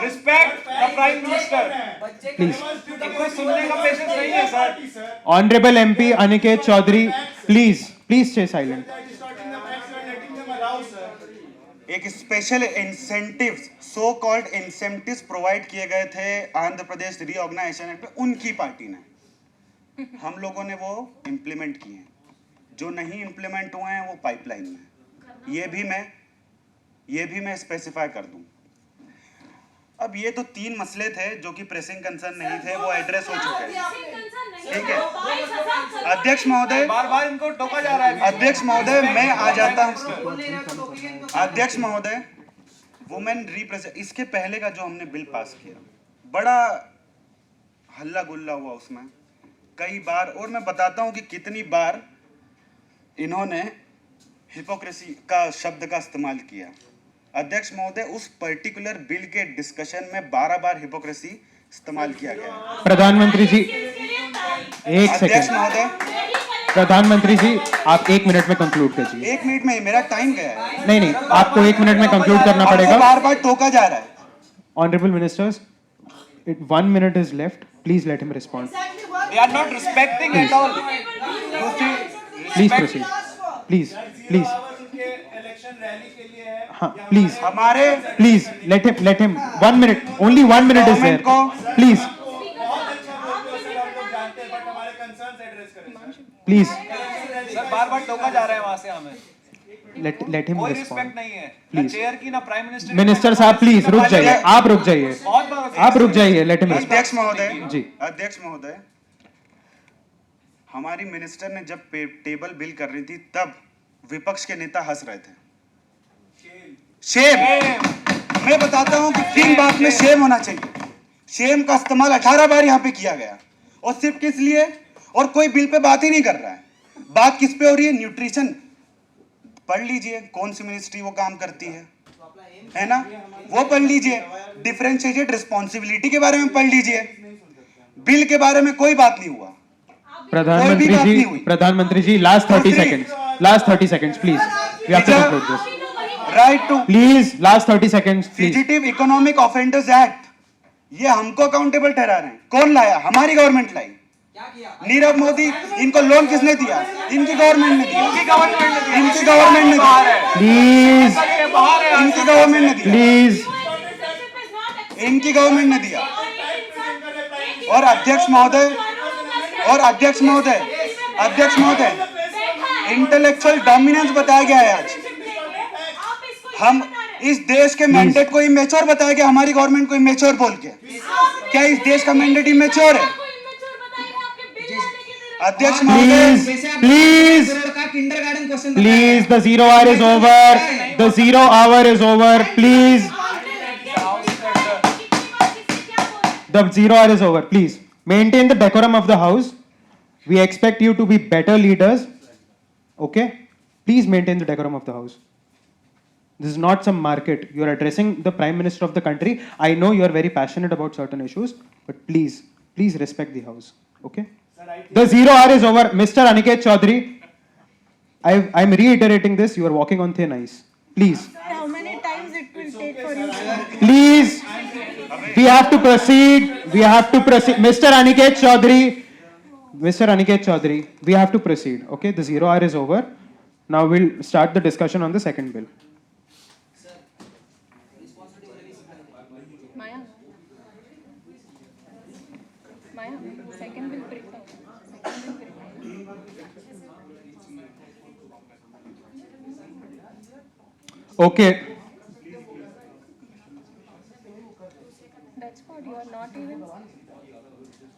Respect the Prime Minister. Please. इनको सुनने का पेशेंस नहीं है sir. Honorable MP Aniket Chaudhary, please stay silent. एक special incentives, so called incentives provide किए गए थे आंध्र प्रदेश रीऑर्गेनाइजेशन एक्ट पे उनकी पार्टी ने. हम लोगों ने वो इम्प्लीमेंट किए हैं. जो नहीं इम्प्लीमेंट हुए हैं वो पाइपलाइन में. ये भी मैं स्पेसिफाई कर दूं. अब ये तो 3 मसले थे जो कि प्रेसिंग कंसर्न नहीं थे, वो एड्रेस हो चुके हैं. ठीक है अध्यक्ष महोदय, बार-बार इनको टोका जा रहा है. अध्यक्ष महोदय मैं आ जाता हूँ. अध्यक्ष महोदय, वुमेन रिप्रेजेंट, इसके पहले का जो हमने बिल पास किया बड़ा हल्ला गुल्ला हुआ उसमें कई बार, और मैं बताता हूँ कि कितनी बार इन्होंने हिपोक्रेसी का शब्द का इस्तेमाल किया. अध्यक्ष महोदय, उस पर्टिकुलर बिल के डिस्कशन में 12 बार हिपोक्रेसी इस्तेमाल किया गया. प्रधानमंत्री जी एक अध्यक्ष सेकंड. महोदय, प्रधानमंत्री जी आप 1 मिनट में कंक्लूड कीजिए. 1 मिनट में मेरा टाइम गया है. नहीं आपको 1 मिनट में कंक्लूड करना पड़ेगा. बार बार टोका जा रहा है. Honorable ministers, 1 minute is left. Please let him respond. They are not respecting at all. Please proceed. Please. Election rally के लिए है. हाँ, please. हमारे Please let him. 1 minute. Only 1 minute is there. Please. Please. Sir बार-बार टोका जा रहा है वहां से हमें. Let him कोई respond. रिस्पेक्ट नहीं है. ना Please. चेयर की ना प्राइम मिनिस्टर. मिनिस्टर साहब प्लीज रुक जाइए. आप रुक जाइए. बहुत बार आप रुक जाइए. Let him respond. अध्यक्ष महोदय जी. अध्यक्ष महोदय, हमारी मिनिस्टर ने जब टेबल बिल कर रही थी तब विपक्ष के नेता हंस रहे थे. शेम. मैं बताता हूं कि 3 बात में शेम होना चाहिए. शेम का इस्तेमाल 18 बार यहां पे किया गया, और सिर्फ किस लिए? और कोई बिल पे बात ही नहीं कर रहा है. बात किस पे हो रही है? न्यूट्रिशन. पढ़ लीजिए कौन सी मिनिस्ट्री वो काम करती है ना, वो पढ़ लीजिए. डिफरेंशिएटेड रिस्पॉन्सिबिलिटी के बारे में पढ़ लीजिए. बिल के बारे में कोई बात नहीं हुआ. प्रधानमंत्री ji last 30 seconds please. We have to conclude this. Right to please last 30 seconds please. Fugitive economic offenders act, ये हमको अकाउंटेबल ठहरा रहे हैं. कौन लाया? हमारी गवर्नमेंट लाई. नीरव मोदी, इनको लोन किसने दिया? इनकी गवर्नमेंट ने दिया. इनकी गवर्नमेंट ने दिया. प्लीज इनकी गवर्नमेंट ने दिया. प्लीज. इनकी गवर्नमेंट ने दिया. और अध्यक्ष महोदय इंटेलेक्चुअल डोमिनेंस बताया गया है. आज हम इस देश के मैंडेट को इमेच्योर बताया गया, हमारी गवर्नमेंट को इमेच्योर बोल के. क्या इस देश का मैंडेट इमेच्योर है? अध्यक्ष महोदय please the 0 hour is over. The 0 hour is over. Please. The 0 hour is over. Please maintain the decorum of the house. We expect you to be better leaders. Okay? Please maintain the decorum of the house. This is not some market. You are addressing the Prime Minister of the country. I know you are very passionate about certain issues, but please respect the house. Okay? The 0 hour is over. Mr. Aniket Chaudhary, I'm reiterating this. You are walking on thin ice. Please. How many times it will take for you? Please. We have to proceed. Mr. Aniket Chaudhary, we have to proceed. Okay? The 0 hour is over. Now we'll start the discussion on the second bill. Maya, second bill prepare. Okay. That's what you are not even.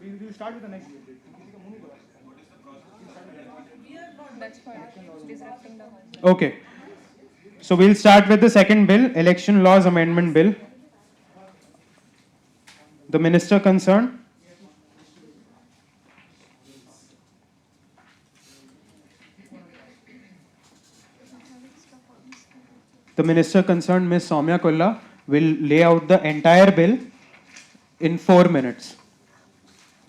We'll start with the next bill. That's what disrupting the house. Okay. So we'll start with the second bill, Election Laws Amendment Bill. The minister concerned. The minister concerned, Ms. Soumya Kolla, will lay out the entire bill in 4 minutes.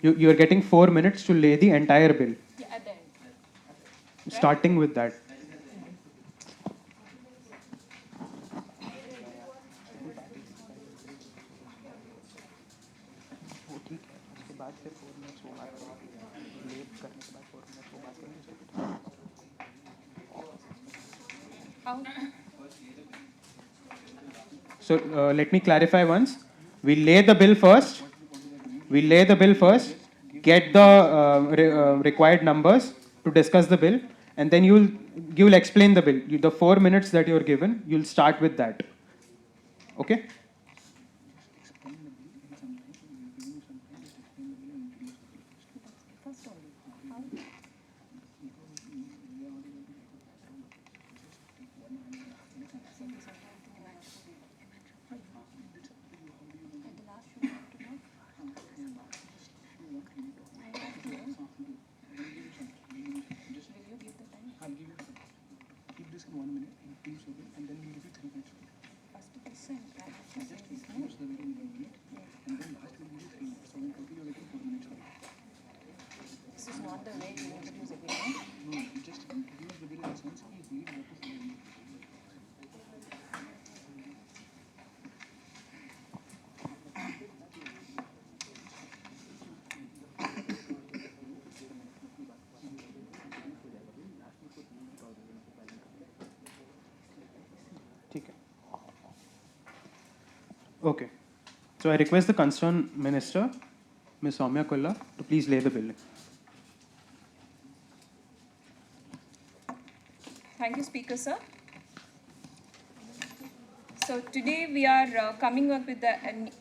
You are getting 4 minutes to lay the entire bill. Yeah, at the end. Starting with that. बाद फिर 4 minutes वो बात करेंगे, late करने के बाद 4 minutes वो बात करेंगे। How? So let me clarify once. We lay the bill first. Get the required numbers to discuss the bill, and then you'll explain the bill. The 4 minutes that you're given, you'll start with that. Okay? First only. How? This is not the way you introduce a bill. ठीक है. Okay. So I request the concerned minister, Ms. Soumya Kolla, to please lay the bill. Thank you, Speaker, sir. So today we are coming up with the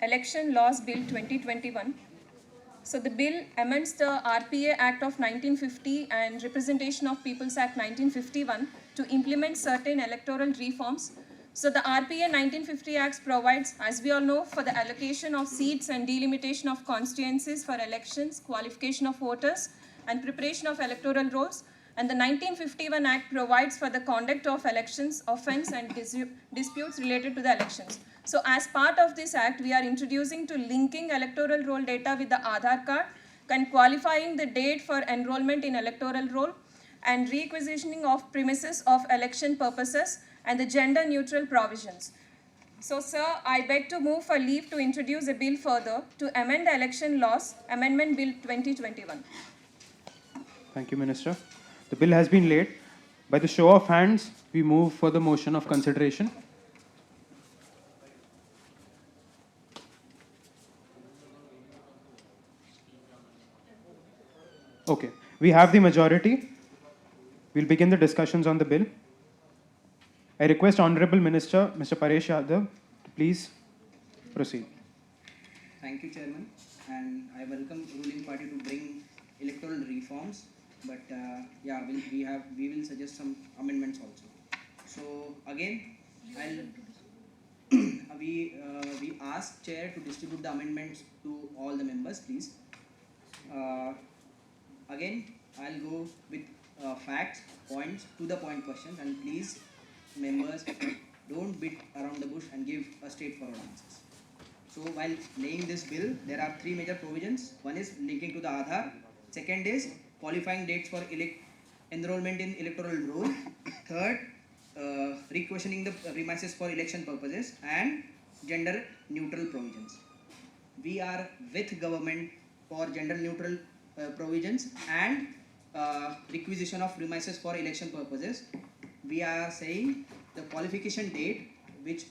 Election Laws Bill 2021. So the bill amends the RPA Act of 1950 and Representation of Peoples Act 1951 to implement certain electoral reforms. So the RPA 1950 Act provides, as we all know, for the allocation of seats and delimitation of constituencies for elections, qualification of voters, and preparation of electoral rolls. And the 1951 Act provides for the conduct of elections, offence, and disputes related to the elections. So as part of this Act, we are introducing to linking electoral roll data with the Aadhaar card and qualifying the date for enrollment in electoral roll and requisitioning of premises of election purposes and the gender-neutral provisions. So, sir, I beg to move for leave to introduce a bill further to amend the election laws, Amendment Bill 2021. Thank you, Minister. The bill has been laid. By the show of hands, we move for the motion of consideration. Okay, we have the majority. We'll begin the discussions on the bill. I request Honorable Minister, Mr. Paresh Yadav, to please proceed. Thank you, Chairman, and I welcome ruling party to bring electoral reforms. But yeah, we will suggest some amendments also. So again, we ask chair to distribute the amendments to all the members, please. Again, I'll go with facts, points, to the point questions, and please, members, don't beat around the bush and give a straightforward answers. So while laying this bill, there are three major provisions. One is linking to the Aadhaar. Second is qualifying dates for enrollment in electoral roll. Third, requisitioning the premises for election purposes, and gender neutral provisions. We are with government for gender neutral provisions and requisition of premises for election purposes. We are saying the qualification date, which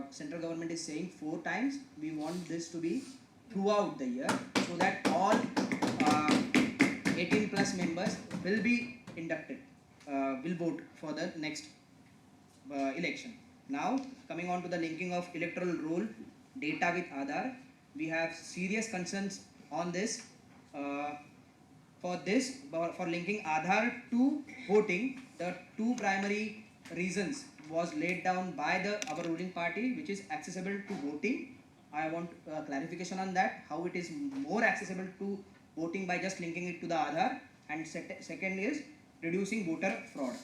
central government is saying 4 times, we want this to be throughout the year, so that all 18 plus members will be inducted, will vote for the next election. Now, coming on to the linking of electoral roll data with Aadhaar, we have serious concerns on this. For linking Aadhaar to voting, the two primary reasons was laid down by our ruling party, which is accessible to voting. I want clarification on that, how it is more accessible to voting by just linking it to the Aadhaar, and second is reducing voter fraud.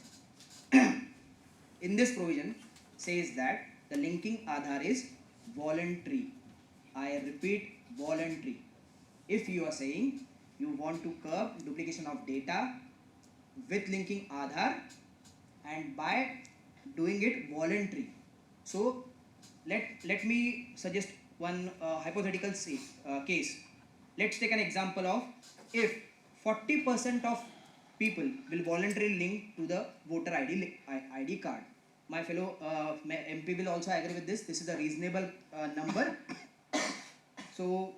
In this provision says that the linking Aadhaar is voluntary. I repeat, voluntary. If you are saying you want to curb duplication of data with linking Aadhaar and by doing it voluntary. So let me suggest one hypothetical case. let's take an example of if 40% of people will voluntarily link to the voter ID card. My fellow MP will also agree with this. This is a reasonable number. So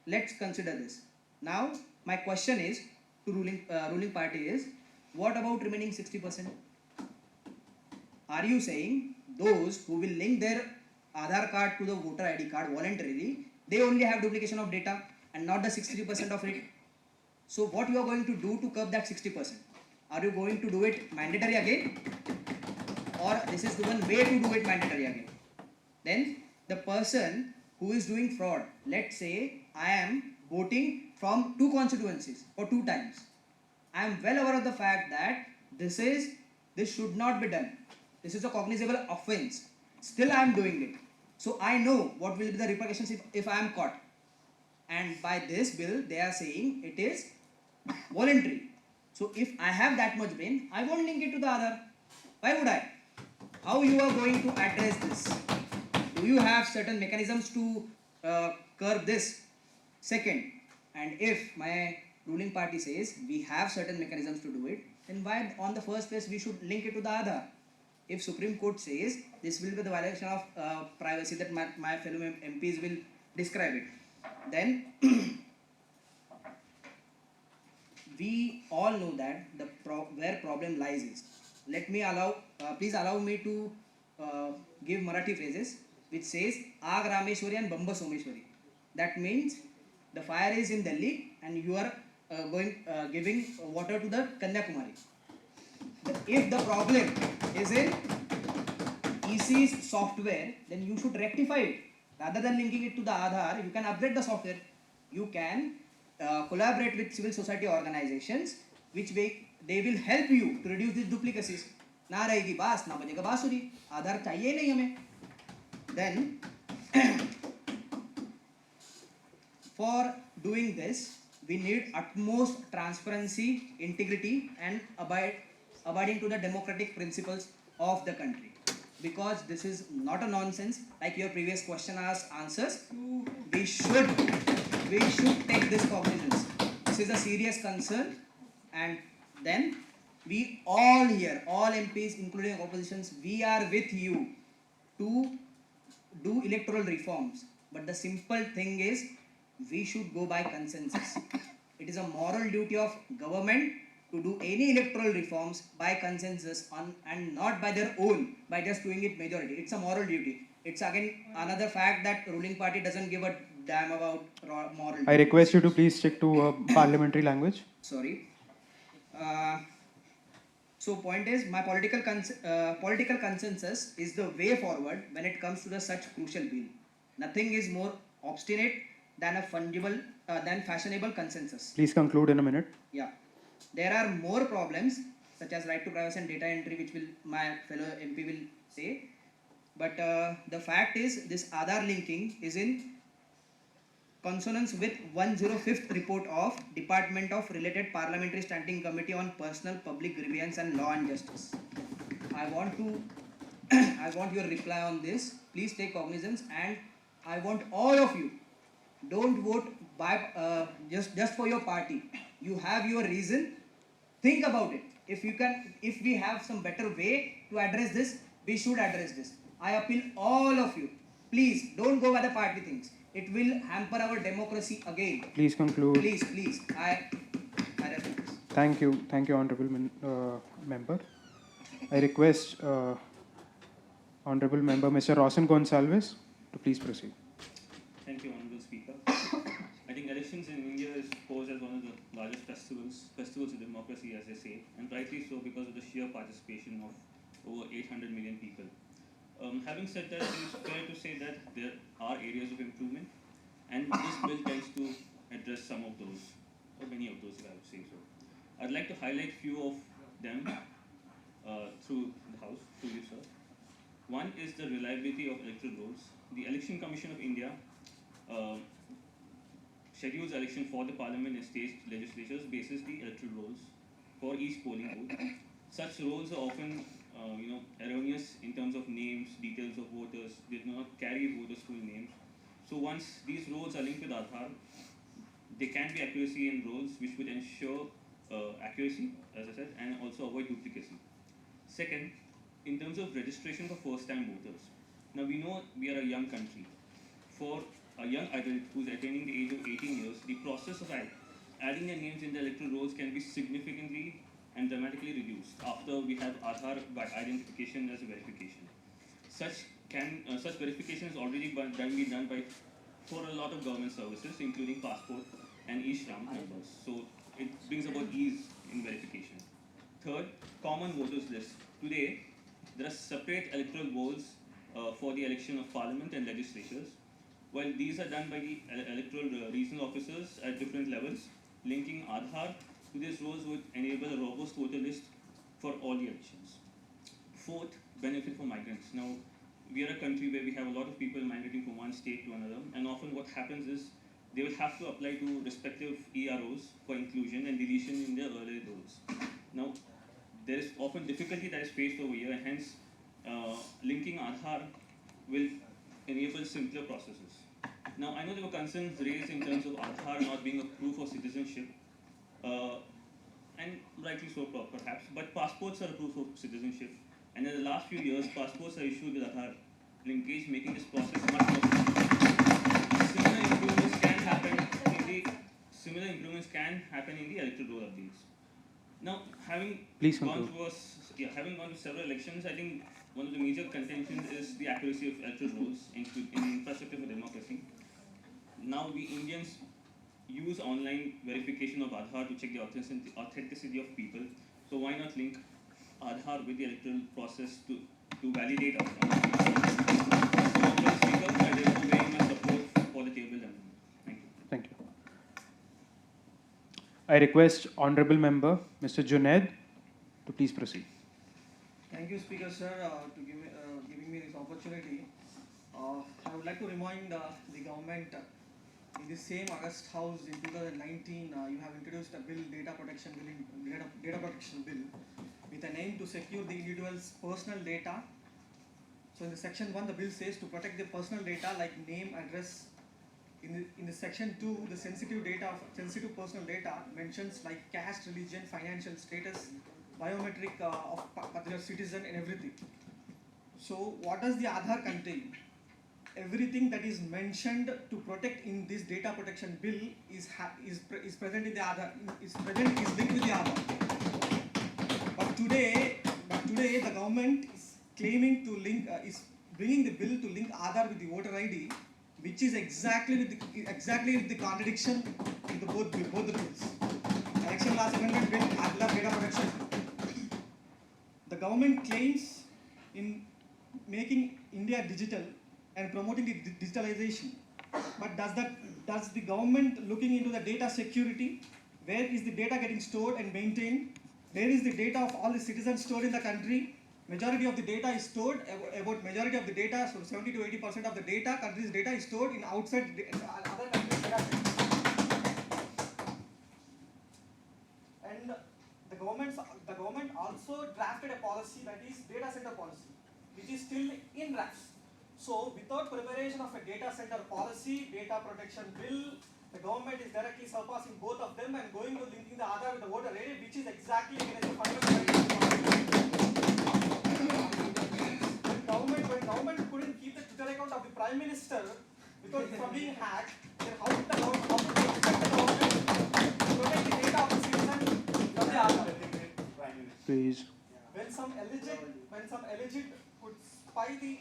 let's consider this. Now my question is to ruling party is, what about remaining 60%? Are you saying those who will link their Aadhaar card to the voter ID card voluntarily, they only have duplication of data and not the 60% of it? So what you are going to do to curb that 60%? Are you going to do it mandatory again? Or this is the one way to do it mandatory again? Then the person who is doing fraud, let's say I am voting from 2 constituencies or 2 times. I am well aware of the fact that this should not be done. This is a cognizable offense. Still I am doing it. So I know what will be the repercussions if I am caught. And by this bill, they are saying it is voluntary. So if I have that much brain, I won't link it to the other. Why would I? How you are going to address this? Do you have certain mechanisms to curb this? Second, and if my ruling party says we have certain mechanisms to do it, then why on the first place we should link it to the Aadhaar? If Supreme Court says this will be the violation of privacy that my fellow MPs will describe it, then we all know that where problem lies is. Please allow me to give Marathi phrases which says Aag Rameshwari and Bamba Someshwari. That means the fire is in Delhi and you are giving water to the Kanyakumari. If the problem is in EC's software, then you should rectify it. Rather than linking it to the Aadhaar, you can upgrade the software. You can collaborate with civil society organizations, which way they will help you to reduce these duplicacies. ना रहेगी बास, ना बजेगा बांसुरी. आधार चाहिए नहीं हमें. Then, for doing this, we need utmost transparency, integrity, and abiding to the democratic principles of the country. Because this is not a nonsense, like your previous question answers. We should take this cognizance. This is a serious concern, and then we all here, all MPs, including oppositions, we are with you to do electoral reforms. But the simple thing is, we should go by consensus. It is a moral duty of government to do any electoral reforms by consensus and not by their own, by just doing it majority. It's a moral duty. It's again another fact that ruling party doesn't give a damn about moral duty. I request you to please stick to parliamentary language. Sorry. So point is, my political consensus is the way forward when it comes to the such crucial bill. Nothing is more obstinate than a fungible, than fashionable consensus. Please conclude in a minute. Yeah. There are more problems such as right to privacy and data entry, which will my fellow MP will say. But the fact is, this Aadhaar linking is in consonance with 105th report of Department of Related Parliamentary Standing Committee on Personal Public Grievance and Law and Justice. I want your reply on this. Please take cognizance, and I want all of you, don't vote by just for your party. You have your reason. Think about it. If we have some better way to address this, we should address this. I appeal all of you. Please don't go by the party things. It will hamper our democracy again. Please conclude. Please. I reference. Thank you, honourable member. I request honourable member Mr. Rossin Gonsalves to please proceed. Thank you, Honourable Speaker. I think elections in India is posed as one of the largest festivals of democracy, as they say, and rightly so because of the sheer participation of over 800 million people. Having said that, it is fair to say that there are areas of improvement, and this bill tends to address some of those, or many of those, if I would say so. I'd like to highlight few of them through the House, through you, sir. One is the reliability of electoral rolls. The Election Commission of India schedules election for the Parliament and state legislatures basis the electoral rolls for each polling booth. Such rolls are often erroneous in terms of names, details of voters. They do not carry voters' full names. So once these rolls are linked with Aadhaar, there can be accuracy in roles which would ensure accuracy, as I said, and also avoid duplicacy. Second, in terms of registration for first-time voters. Now we know we are a young country. For a young adult who's attaining the age of 18 years, the process of adding their names in the electoral rolls can be significantly and dramatically reduced after we have Aadhaar by identification as a verification. Such verification is already been done for a lot of government services, including passport and e-Shram numbers. So it brings about ease in verification. Third, common voters list. Today, there are separate electoral rolls for the election of parliament and legislatures. While these are done by the electoral regional officers at different levels, linking Aadhaar to these roles would enable a robust voter list for all the elections. Fourth, benefit for migrants. Now, we are a country where we have a lot of people migrating from one state to another, and often what happens is they will have to apply to respective EROs for inclusion and deletion in their earlier roles. Now, there is often difficulty that is faced over here, and hence linking Aadhaar will enable simpler processes. Now, I know there were concerns raised in terms of Aadhaar not being a proof of citizenship, and rightly so perhaps, but passports are a proof of citizenship. And in the last few years, passports are issued with Aadhaar linkage, making this process much more simple. Similar improvements can happen in the electoral roll updates. Now, having gone through several elections, I think one of the major contentions is the accuracy of electoral rolls in infrastructure for democracy. Now, we Indians use online verification of Aadhaar to check the authenticity of people. So why not link Aadhaar with the electoral process to validate outcomes? Honorable Speaker, I therefore very much support for the table amendment. Thank you. Thank you. I request Honorable Member Mr. Junaid to please proceed. Thank you, Speaker Sir, to giving me this opportunity. I would like to remind the government in the same August House in 2019, you have introduced a bill, data protection bill, with an aim to secure the individual's personal data. So in the section 1, the bill says to protect the personal data like name, address. In the section 2, the sensitive personal data mentions like caste, religion, financial status, biometric of particular citizen and everything. So what does the Aadhaar contain? Everything that is mentioned to protect in this data protection bill is present in the Aadhaar, is linked with the Aadhaar. But today the government is claiming to link, is bringing the bill to link Aadhaar with the voter ID, which is exactly with the contradiction in both the bills. Election Laws Amendment Bill, Aadhaar data protection. The government claims in making India digital and promoting the digitalization, but does the government looking into the data security? Where is the data getting stored and maintained? Where is the data of all the citizens stored in the country? Majority of the data is stored, about majority of the data, so 70 to 80% of the data, country's data is stored in outside other countries' data sets. And the government also drafted a policy, that is data center policy, which is still in drafts. So without preparation of a data center policy, data protection bill, the government is directly surpassing both of them and going to linking the Aadhaar with the voter ID, which is exactly against the fundamental. When government couldn't keep the Twitter account of the Prime Minister from being hacked, then how did the government protect the data of the citizen from the Aadhaar? Please. When some alleged could spy the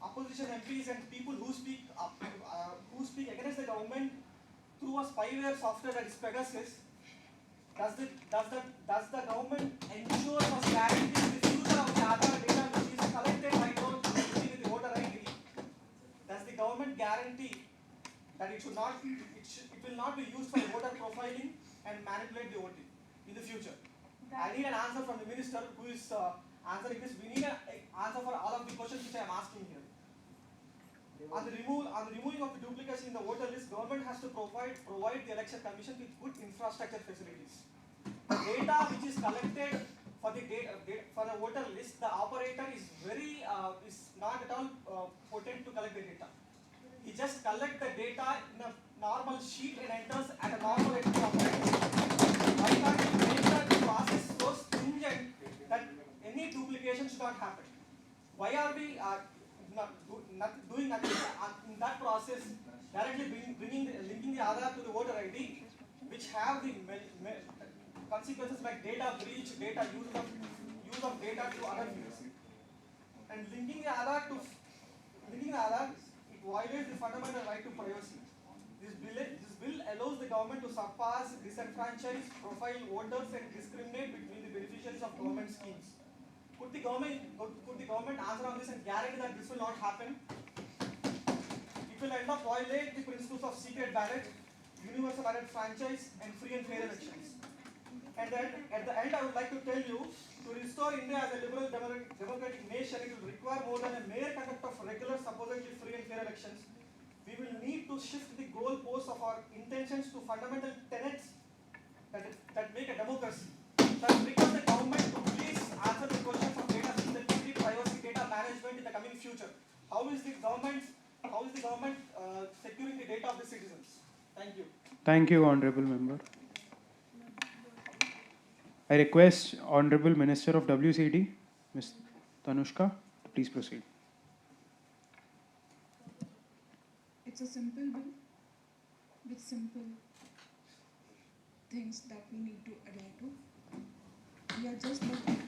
opposition MPs and people who speak against the government through a spyware software that is Pegasus, does the government ensure or guarantee the future of the Aadhaar data which is collected right now with the voter ID? Does the government guarantee that it will not be used for voter profiling and manipulate the voting in the future? I need an answer from the minister who is answering this. We need an answer for all of the questions which I am asking here. On the removing of the duplicacy in the voter list, government has to provide the election commission with good infrastructure facilities. The data which is collected for the voter list, the operator is not at all potent to collect the data. he just collects the data in a normal sheet and enters at a normal entry operation. Why can't we make the process so stringent that any duplication should not happen? Why are we not doing nothing in that process, directly linking the Aadhaar to the voter ID, which have the consequences like data breach, data use of data to other fields, and linking the Aadhaar, it violates the fundamental right to privacy. This bill allows the government to surpass, disenfranchise, profile voters, and discriminate between the beneficiaries of government schemes. Could the government answer on this and guarantee that this will not happen? It will end up violate the principles of secret ballot, universal ballot franchise, and free and fair elections. And then at the end, I would like to tell you, to restore India as a liberal democratic nation, it will require more than a mere conduct of regular, supposedly free and fair elections. We will need to shift the goalposts of our intentions to fundamental tenets that make a democracy. So I request the government to please answer the questions of data security, privacy, data management in the coming future. How is the government securing the data of the citizens? Thank you. Thank you, Honorable Member. I request Honorable Minister of WCD, Ms. Tanushka, to please proceed. It's a simple bill with simple things that we need to adhere to. We are just looking.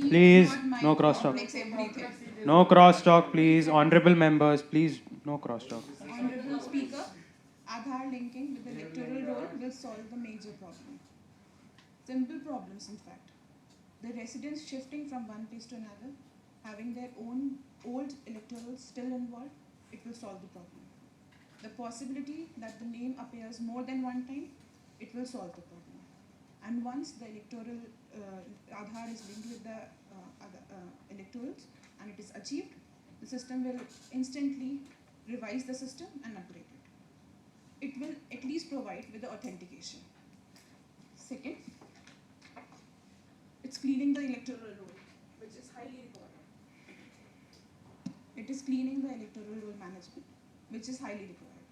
Please, no crosstalk. No crosstalk, please. Honorable members, please, no crosstalk. Honorable Speaker, Aadhaar linking with the electoral roll will solve the major problem. Simple problems, in fact. The residents shifting from one place to another, having their own old electorals still involved, it will solve the problem. The possibility that the name appears more than one time, it will solve the problem. And once the electoral Aadhaar is linked with the electorals and it is achieved, the system will instantly revise the system and upgrade it. It will at least provide with the authentication. Second, it's cleaning the electoral roll, which is highly required. It is cleaning the electoral roll management, which is highly required.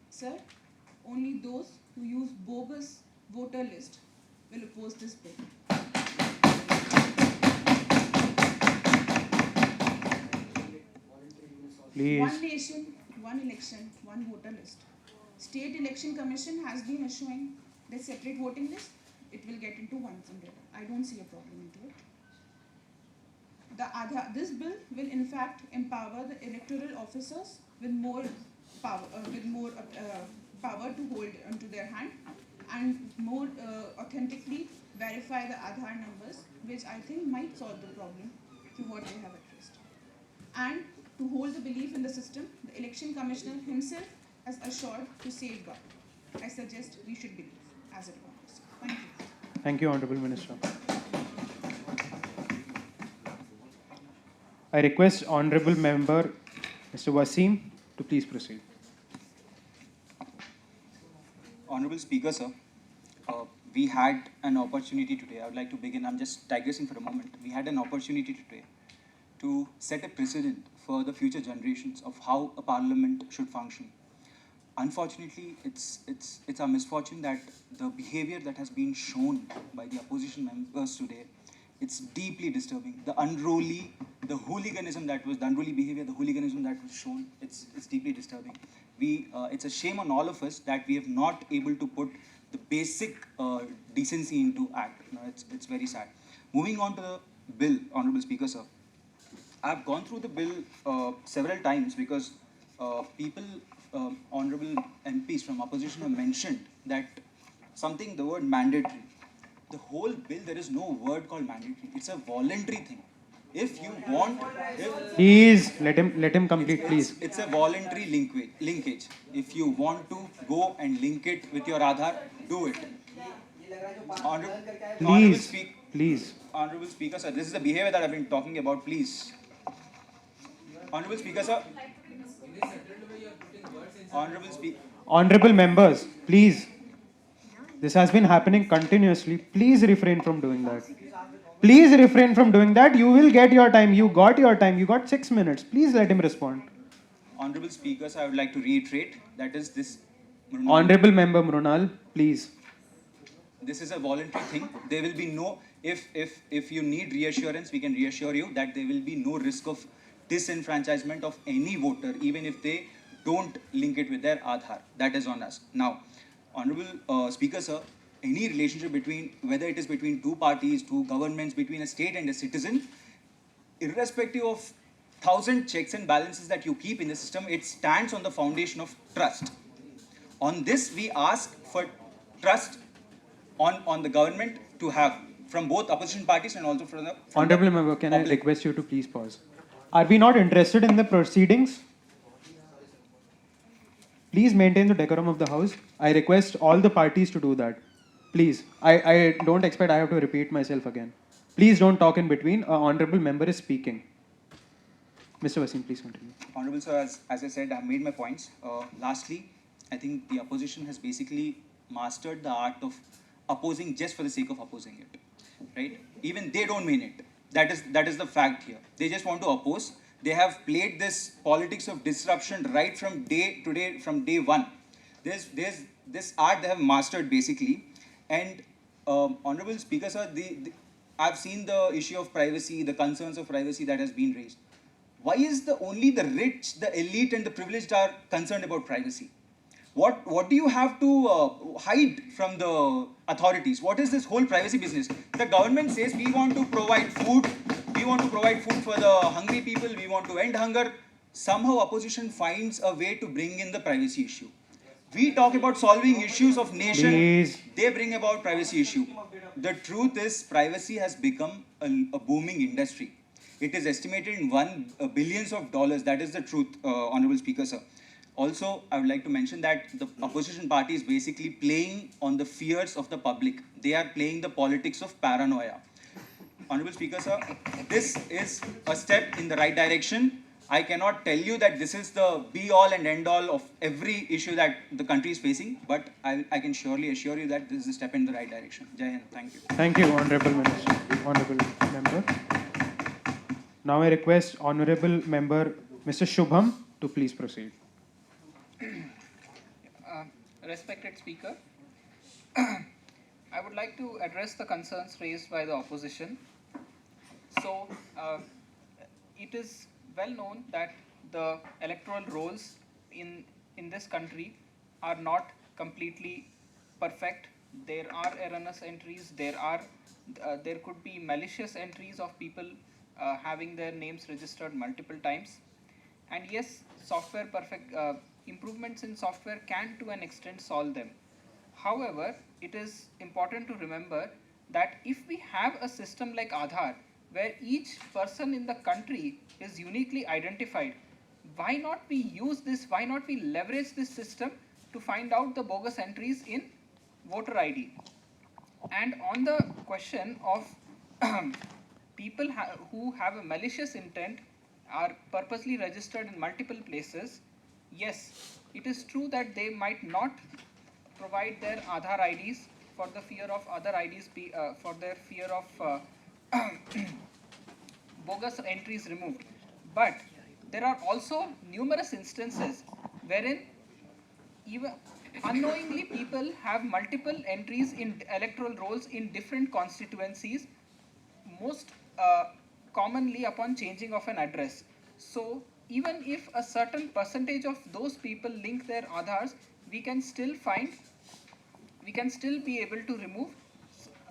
Sir, only those who use bogus voter list will oppose this bill. Please. One nation, one election, one voter list. State Election Commission has been issuing the separate voting list. It will get into one umbrella. I don't see a problem into it. This bill will in fact empower the electoral officers with more power, power to hold onto their hand and more authentically verify the Aadhaar numbers, which I think might solve the problem to what they have addressed. And to hold the belief in the system, the Election Commissioner himself has assured to safeguard. I suggest we should believe as it was. Thank you. Thank you, Honorable Minister. I request Honorable Member Mr. Wasim to please proceed. Honorable Speaker, sir, we had an opportunity today. I would like to begin. I'm just digressing for a moment. We had an opportunity today to set a precedent for the future generations of how a parliament should function. Unfortunately, it's our misfortune that the behavior that has been shown by the opposition members today, it's deeply disturbing. The hooliganism that was shown, it's deeply disturbing. It's a shame on all of us that we have not able to put the basic decency into act. It's very sad. Moving on to the bill, Honorable Speaker, sir. I've gone through the bill several times because people, honorable MPs from opposition have mentioned that the word mandatory. The whole bill, there is no word called mandatory. It's a voluntary thing. If you want... Please, let him complete, please. It's a voluntary linkage. If you want to go and link it with your Aadhaar, do it. Please. Honorable Speaker, sir, this is the behavior that I've been talking about, please. Honorable Speaker, sir. Honorable members, please. This has been happening continuously. Please refrain from doing that. Please refrain from doing that. You will get your time. You got your time. You got 6 minutes. Please let him respond. Honorable speakers, I would like to reiterate that is this. Honorable Member Mrunal, please. This is a voluntary thing. There will be no, if you need reassurance, we can reassure you that there will be no risk of disenfranchisement of any voter, even if they don't link it with their Aadhaar. That is on us. Now, Honorable Speaker, sir, any relationship between, whether it is between two parties, two governments, between a state and a citizen, irrespective of 1,000 checks and balances that you keep in the system, it stands on the foundation of trust. On this, we ask for trust on the government to have from both opposition parties and also from the Honorable Member, can I request you to please pause? Are we not interested in the proceedings? Please maintain the decorum of the House. I request all the parties to do that. Please. I don't expect I have to repeat myself again. Please don't talk in between. An honorable member is speaking. Mr. Wasim, please continue. Honorable sir, as I said, I have made my points. Lastly, I think the opposition has basically mastered the art of opposing just for the sake of opposing it, right? Even they don't mean it. That is the fact here. They just want to oppose. They have played this politics of disruption right from day one. There's this art they have mastered basically. And Honorable Speaker, sir, I've seen the issue of privacy, the concerns of privacy that has been raised. Why is only the rich, the elite, and the privileged are concerned about privacy? What do you have to hide from the authorities? What is this whole privacy business? The government says we want to provide food. We want to provide food for the hungry people. We want to end hunger. Somehow opposition finds a way to bring in the privacy issue. We talk about solving issues of nation. Please. They bring about privacy issue. The truth is privacy has become a booming industry. It is estimated in billions of dollars. That is the truth, Honorable Speaker, sir. Also, I would like to mention that the opposition party is basically playing on the fears of the public. They are playing the politics of paranoia. Honorable Speaker, sir, this is a step in the right direction. I cannot tell you that this is the be-all and end-all of every issue that the country is facing, but I can surely assure you that this is a step in the right direction. Jai Hind. Thank you. Thank you, Honorable Minister. Honorable Member. Now I request Honorable Member Mr. Shubham to please proceed. Respected Speaker, I would like to address the concerns raised by the opposition. So, it is well known that the electoral rolls in this country are not completely perfect. There are erroneous entries. There could be malicious entries of people having their names registered multiple times. And yes, improvements in software can to an extent solve them. However, it is important to remember that if we have a system like Aadhaar, where each person in the country is uniquely identified, why not we use this, why not we leverage this system to find out the bogus entries in voter ID? And on the question of people who have a malicious intent are purposely registered in multiple places, yes, it is true that they might not provide their Aadhaar IDs for the fear of other IDs, for their fear of bogus entries removed. But there are also numerous instances wherein even unknowingly people have multiple entries in electoral rolls in different constituencies, most commonly upon changing of an address. So even if a certain percentage of those people link their Aadhaars, we can still be able to remove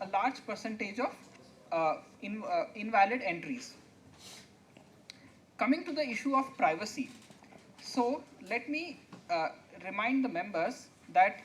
a large percentage of invalid entries. Coming to the issue of privacy, so let me remind the members that